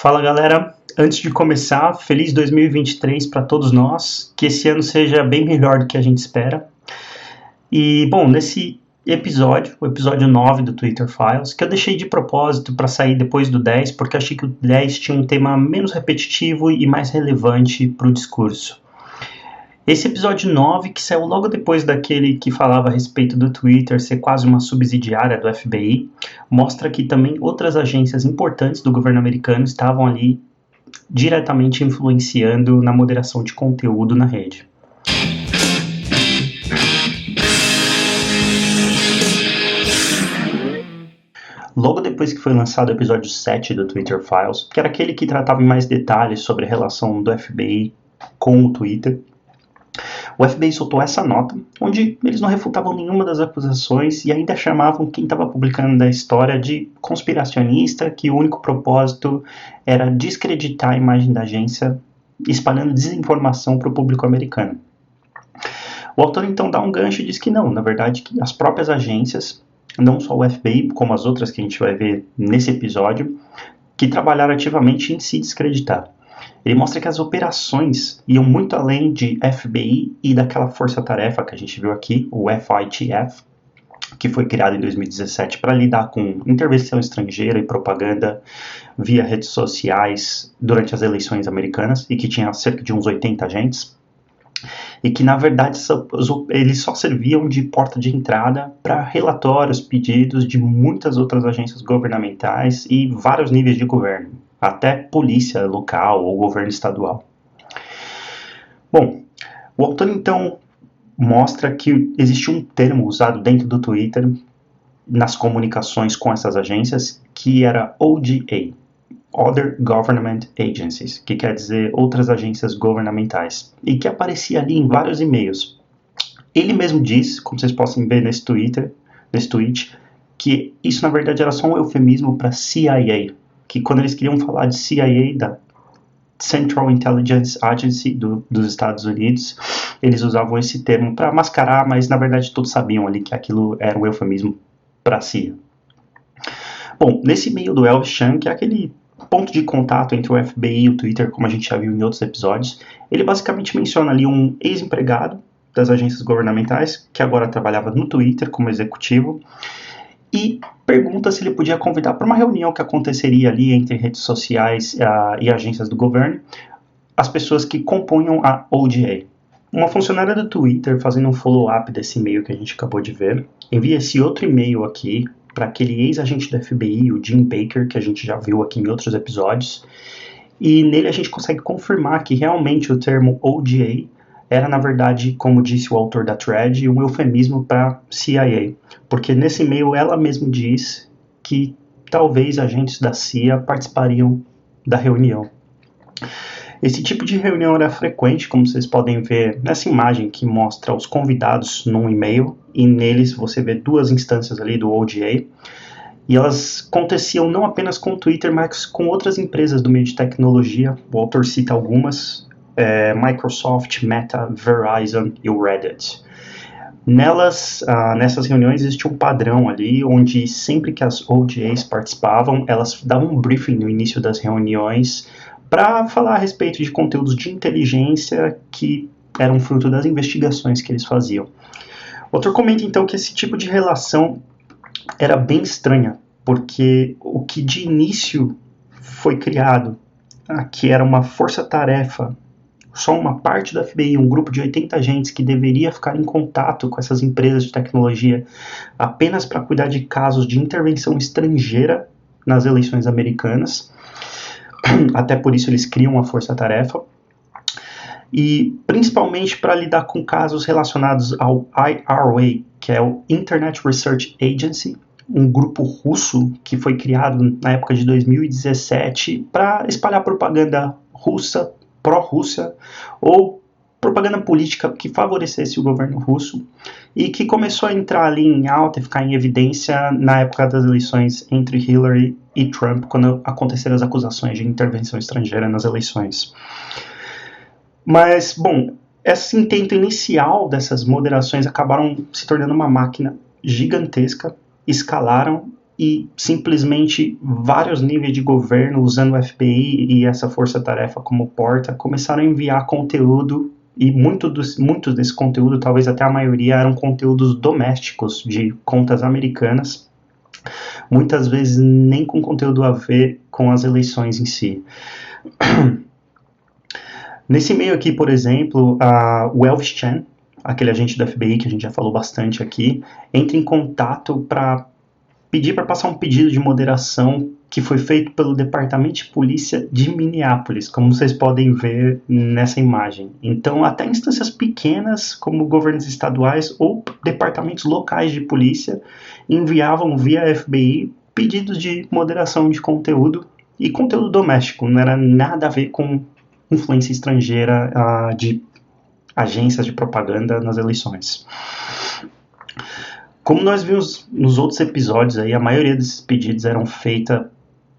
Fala galera, antes de começar, feliz 2023 para todos nós, que esse ano seja bem melhor do que a gente espera. E bom, nesse episódio, o episódio 9 do Twitter Files, que eu deixei de propósito para sair depois do 10, porque achei que o 10 tinha um tema menos repetitivo e mais relevante para o discurso. Esse episódio 9, que saiu logo depois daquele que falava a respeito do Twitter ser quase uma subsidiária do FBI, mostra que também outras agências importantes do governo americano estavam ali diretamente influenciando na moderação de conteúdo na rede. Logo depois que foi lançado o episódio 7 do Twitter Files, que era aquele que tratava em mais detalhes sobre a relação do FBI com o Twitter, o FBI soltou essa nota, onde eles não refutavam nenhuma das acusações e ainda chamavam quem estava publicando da história de conspiracionista, que o único propósito era descreditar a imagem da agência, espalhando desinformação para o público americano. O autor então dá um gancho e diz que não, na verdade, que as próprias agências, não só o FBI, como as outras que a gente vai ver nesse episódio, que trabalharam ativamente em se descreditar. Ele mostra que as operações iam muito além de FBI e daquela força-tarefa que a gente viu aqui, o FITF, que foi criado em 2017 para lidar com intervenção estrangeira e propaganda via redes sociais durante as eleições americanas e que tinha cerca de uns 80 agentes. E que, na verdade, eles só serviam de porta de entrada para relatórios, pedidos de muitas outras agências governamentais e vários níveis de governo, até polícia local ou governo estadual. Bom, o autor então mostra que existe um termo usado dentro do Twitter nas comunicações com essas agências que era OGA, Other Government Agencies, que quer dizer outras agências governamentais, e que aparecia ali em vários e-mails. Ele mesmo diz, como vocês podem ver nesse tweet, que isso na verdade era só um eufemismo para CIA, que quando eles queriam falar de CIA, da Central Intelligence Agency dos Estados Unidos, eles usavam esse termo para mascarar, mas na verdade todos sabiam ali que aquilo era um eufemismo para CIA. Bom, nesse e-mail do Elvis Chan, que é aquele ponto de contato entre o FBI e o Twitter, como a gente já viu em outros episódios, ele basicamente menciona ali um ex-empregado das agências governamentais, que agora trabalhava no Twitter como executivo, e pergunta se ele podia convidar para uma reunião que aconteceria ali entre redes sociais e agências do governo, as pessoas que compunham a OGA. Uma funcionária do Twitter, fazendo um follow-up desse e-mail que a gente acabou de ver, envia esse outro e-mail aqui para aquele ex-agente do FBI, o Jim Baker, que a gente já viu aqui em outros episódios, e nele a gente consegue confirmar que realmente o termo OGA era, na verdade, como disse o autor da thread, um eufemismo para CIA, porque nesse e-mail ela mesma diz que talvez agentes da CIA participariam da reunião. Esse tipo de reunião era frequente, como vocês podem ver nessa imagem que mostra os convidados num e-mail, e neles você vê duas instâncias ali do OGA, e elas aconteciam não apenas com o Twitter, mas com outras empresas do meio de tecnologia. O autor cita algumas, Microsoft, Meta, Verizon e o Reddit. Nessas reuniões existia um padrão ali, onde sempre que as OGAs participavam, elas davam um briefing no início das reuniões para falar a respeito de conteúdos de inteligência que eram fruto das investigações que eles faziam. O autor comenta então que esse tipo de relação era bem estranha, porque o que de início foi criado, que era uma força-tarefa, só uma parte da FBI, um grupo de 80 agentes que deveria ficar em contato com essas empresas de tecnologia apenas para cuidar de casos de intervenção estrangeira nas eleições americanas. Até por isso eles criam uma força-tarefa. E principalmente para lidar com casos relacionados ao IRA, que é o Internet Research Agency, um grupo russo que foi criado na época de 2017 para espalhar propaganda russa, pró-Rússia, ou propaganda política que favorecesse o governo russo, e que começou a entrar ali em alta e ficar em evidência na época das eleições entre Hillary e Trump, quando aconteceram as acusações de intervenção estrangeira nas eleições. Mas, bom, esse intento inicial dessas moderações acabaram se tornando uma máquina gigantesca, escalaram e simplesmente vários níveis de governo, usando o FBI e essa força-tarefa como porta, começaram a enviar conteúdo, e muitos desse conteúdo, talvez até a maioria, eram conteúdos domésticos de contas americanas, muitas vezes nem com conteúdo a ver com as eleições em si. Nesse meio aqui, por exemplo, o Elvis Chan, aquele agente do FBI que a gente já falou bastante aqui, entra em contato para pedir para passar um pedido de moderação que foi feito pelo Departamento de Polícia de Minneapolis, como vocês podem ver nessa imagem. Então, até instâncias pequenas, como governos estaduais ou departamentos locais de polícia, enviavam via FBI pedidos de moderação de conteúdo, e conteúdo doméstico, não era nada a ver com influência estrangeira de agências de propaganda nas eleições. Como nós vimos nos outros episódios, aí, a maioria desses pedidos eram feitos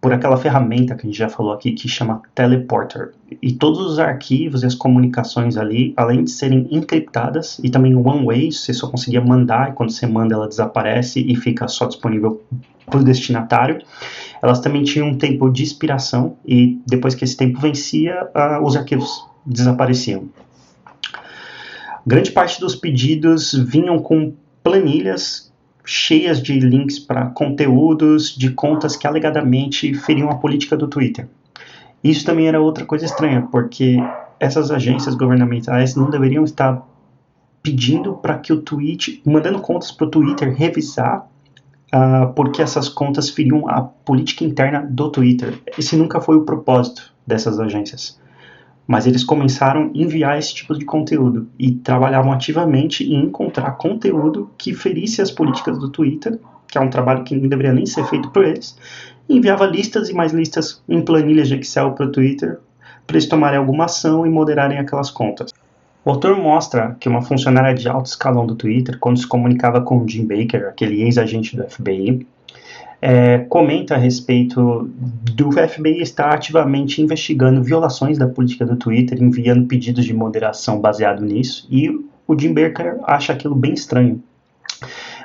por aquela ferramenta que a gente já falou aqui, que chama Teleporter. E todos os arquivos e as comunicações ali, além de serem encriptadas, e também one-way, você só conseguia mandar, e quando você manda ela desaparece e fica só disponível para o destinatário, elas também tinham um tempo de expiração, e depois que esse tempo vencia, os arquivos desapareciam. Grande parte dos pedidos vinham com planilhas cheias de links para conteúdos de contas que alegadamente feriam a política do Twitter. Isso também era outra coisa estranha, porque essas agências governamentais não deveriam estar pedindo para que o Twitter, mandando contas para o Twitter revisar, porque essas contas feriam a política interna do Twitter. Esse nunca foi o propósito dessas agências. Mas eles começaram a enviar esse tipo de conteúdo e trabalhavam ativamente em encontrar conteúdo que ferisse as políticas do Twitter, que é um trabalho que não deveria nem ser feito por eles, e enviava listas e mais listas em planilhas de Excel para o Twitter, para eles tomarem alguma ação e moderarem aquelas contas. O autor mostra que uma funcionária de alto escalão do Twitter, quando se comunicava com o Jim Baker, aquele ex-agente do FBI, comenta a respeito do FBI estar ativamente investigando violações da política do Twitter, enviando pedidos de moderação baseado nisso, e o Jim Baker acha aquilo bem estranho.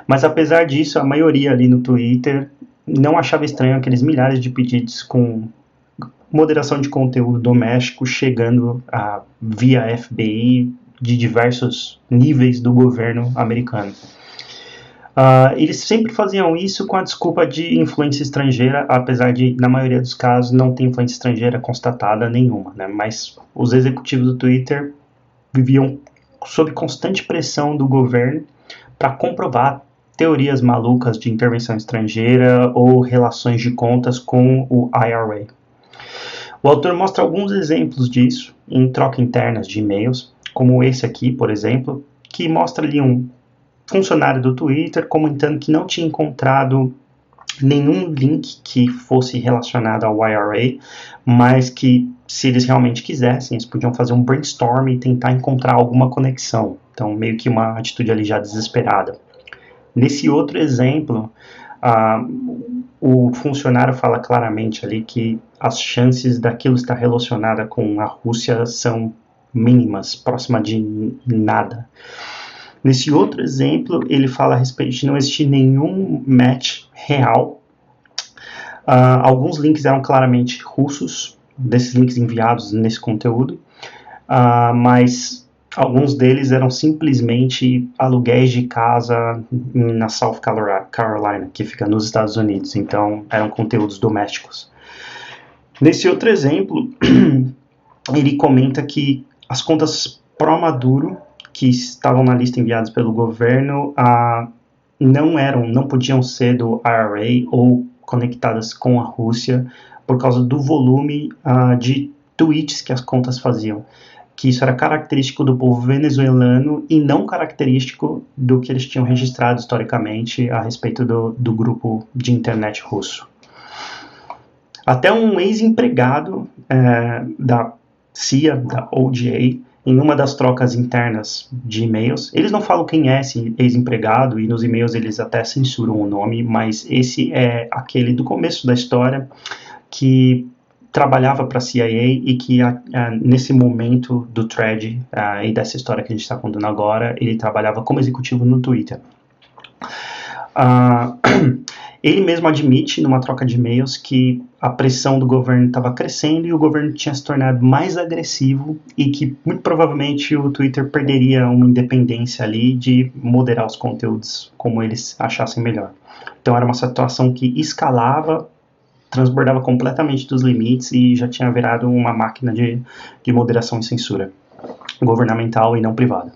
Mas apesar disso, a maioria ali no Twitter não achava estranho aqueles milhares de pedidos com moderação de conteúdo doméstico chegando via FBI de diversos níveis do governo americano. Eles sempre faziam isso com a desculpa de influência estrangeira, apesar de, na maioria dos casos, não ter influência estrangeira constatada nenhuma, né? Mas os executivos do Twitter viviam sob constante pressão do governo para comprovar teorias malucas de intervenção estrangeira ou relações de contas com o IRA. O autor mostra alguns exemplos disso em troca internas de e-mails, como esse aqui, por exemplo, que mostra ali um funcionário do Twitter comentando que não tinha encontrado nenhum link que fosse relacionado ao IRA, mas que, se eles realmente quisessem, eles podiam fazer um brainstorm e tentar encontrar alguma conexão. Então, meio que uma atitude ali já desesperada. Nesse outro exemplo, o funcionário fala claramente ali que as chances daquilo estar relacionado com a Rússia são mínimas, próxima de nada. Nesse outro exemplo, ele fala a respeito de não existir nenhum match real. Alguns links eram claramente russos, desses links enviados nesse conteúdo, mas alguns deles eram simplesmente aluguéis de casa na South Carolina, que fica nos Estados Unidos, então eram conteúdos domésticos. Nesse outro exemplo, ele comenta que as contas pró-Maduro que estavam na lista enviadas pelo governo não podiam ser do IRA ou conectadas com a Rússia por causa do volume de tweets que as contas faziam, que isso era característico do povo venezuelano e não característico do que eles tinham registrado historicamente a respeito do grupo de internet russo. Até um ex-empregado da CIA, da OGA, em uma das trocas internas de e-mails, eles não falam quem é esse ex-empregado, e nos e-mails eles até censuram o nome, mas esse é aquele do começo da história que trabalhava para a CIA e que nesse momento do thread e dessa história que a gente está contando agora, ele trabalhava como executivo no Twitter. Ele mesmo admite, numa troca de e-mails, que a pressão do governo estava crescendo e o governo tinha se tornado mais agressivo e que, muito provavelmente, o Twitter perderia uma independência ali de moderar os conteúdos como eles achassem melhor. Então, era uma situação que escalava, transbordava completamente dos limites e já tinha virado uma máquina de moderação e censura governamental e não privada.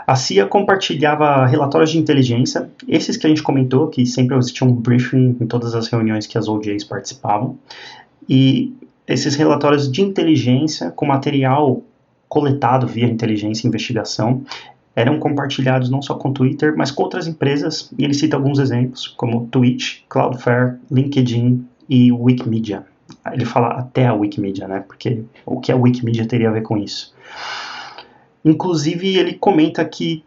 A CIA compartilhava relatórios de inteligência, esses que a gente comentou, que sempre existia um briefing em todas as reuniões que as OJs participavam, e esses relatórios de inteligência com material coletado via inteligência e investigação eram compartilhados não só com o Twitter, mas com outras empresas, e ele cita alguns exemplos, como Twitch, Cloudflare, LinkedIn e Wikimedia. Ele fala até a Wikimedia, né? Porque o que a Wikimedia teria a ver com isso? Inclusive, ele comenta que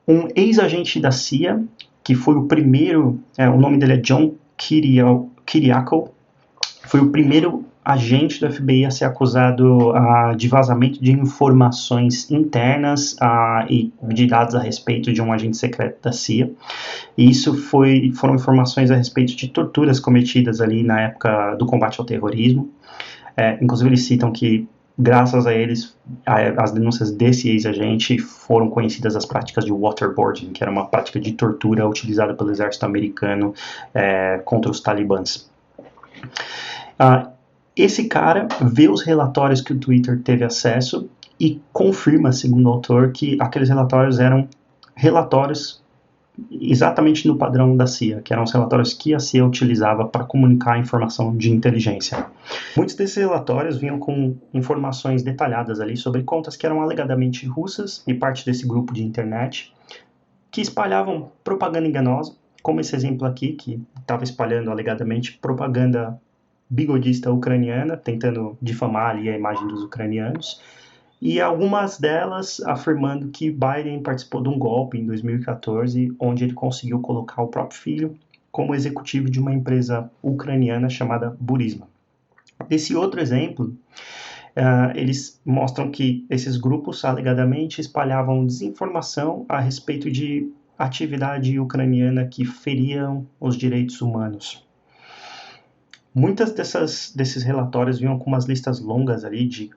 um ex-agente da CIA, que foi o primeiro, o nome dele é John Kiriakou, foi o primeiro agente do FBI a ser acusado de vazamento de informações internas e de dados a respeito de um agente secreto da CIA. E isso foram informações a respeito de torturas cometidas ali na época do combate ao terrorismo. Inclusive, eles citam que, graças a eles, as denúncias desse ex-agente foram conhecidas as práticas de waterboarding, que era uma prática de tortura utilizada pelo exército americano contra os talibãs. Esse cara vê os relatórios que o Twitter teve acesso e confirma, segundo o autor, que aqueles relatórios eram relatórios exatamente no padrão da CIA, que eram os relatórios que a CIA utilizava para comunicar informação de inteligência. Muitos desses relatórios vinham com informações detalhadas ali sobre contas que eram alegadamente russas e parte desse grupo de internet, que espalhavam propaganda enganosa, como esse exemplo aqui, que estava espalhando alegadamente propaganda bigodista ucraniana, tentando difamar ali a imagem dos ucranianos, e algumas delas afirmando que Biden participou de um golpe em 2014, onde ele conseguiu colocar o próprio filho como executivo de uma empresa ucraniana chamada Burisma. Esse outro exemplo, eles mostram que esses grupos alegadamente espalhavam desinformação a respeito de atividade ucraniana que feriam os direitos humanos. Muitas desses relatórios vinham com umas listas longas ali de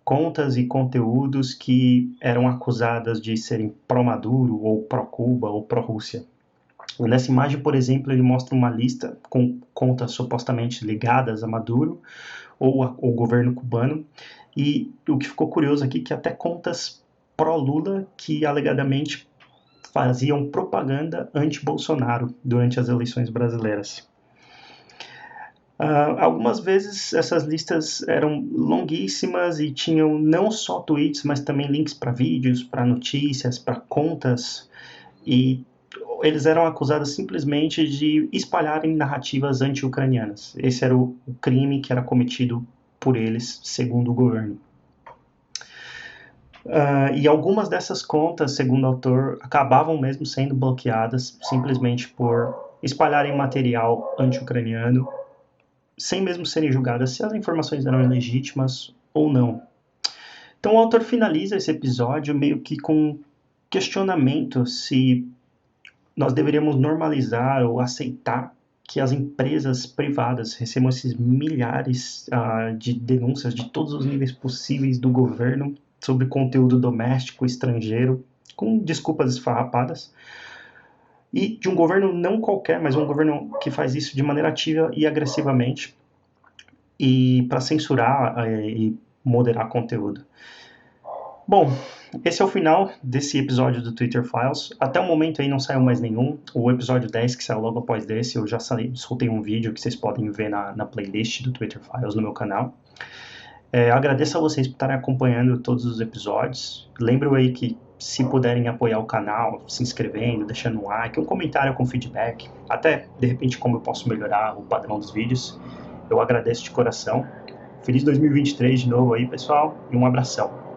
contas e conteúdos que eram acusadas de serem pró-Maduro, ou pró-Cuba, ou pró-Rússia. Nessa imagem, por exemplo, ele mostra uma lista com contas supostamente ligadas a Maduro ou ao governo cubano, e o que ficou curioso aqui é que até contas pró-Lula que alegadamente faziam propaganda anti-Bolsonaro durante as eleições brasileiras. Algumas vezes essas listas eram longuíssimas e tinham não só tweets, mas também links para vídeos, para notícias, para contas, e eles eram acusados simplesmente de espalharem narrativas anti-ucranianas. Esse era o crime que era cometido por eles, segundo o governo. E algumas dessas contas, segundo o autor, acabavam mesmo sendo bloqueadas simplesmente por espalharem material anti-ucraniano, sem mesmo serem julgadas se as informações eram legítimas ou não. Então o autor finaliza esse episódio meio que com um questionamento se nós deveríamos normalizar ou aceitar que as empresas privadas recebam esses milhares de denúncias de todos os níveis possíveis do governo sobre conteúdo doméstico, estrangeiro, com desculpas esfarrapadas, e de um governo não qualquer, mas um governo que faz isso de maneira ativa e agressivamente, e para censurar e moderar conteúdo. Bom, esse é o final desse episódio do Twitter Files. Até o momento aí não saiu mais nenhum. O episódio 10, que saiu logo após desse, eu já soltei um vídeo que vocês podem ver na playlist do Twitter Files no meu canal. Agradeço a vocês por estarem acompanhando todos os episódios. Lembro aí que, se puderem apoiar o canal, se inscrevendo, deixando um like, um comentário com feedback, até de repente como eu posso melhorar o padrão dos vídeos, eu agradeço de coração. Feliz 2023 de novo aí, pessoal, e um abração.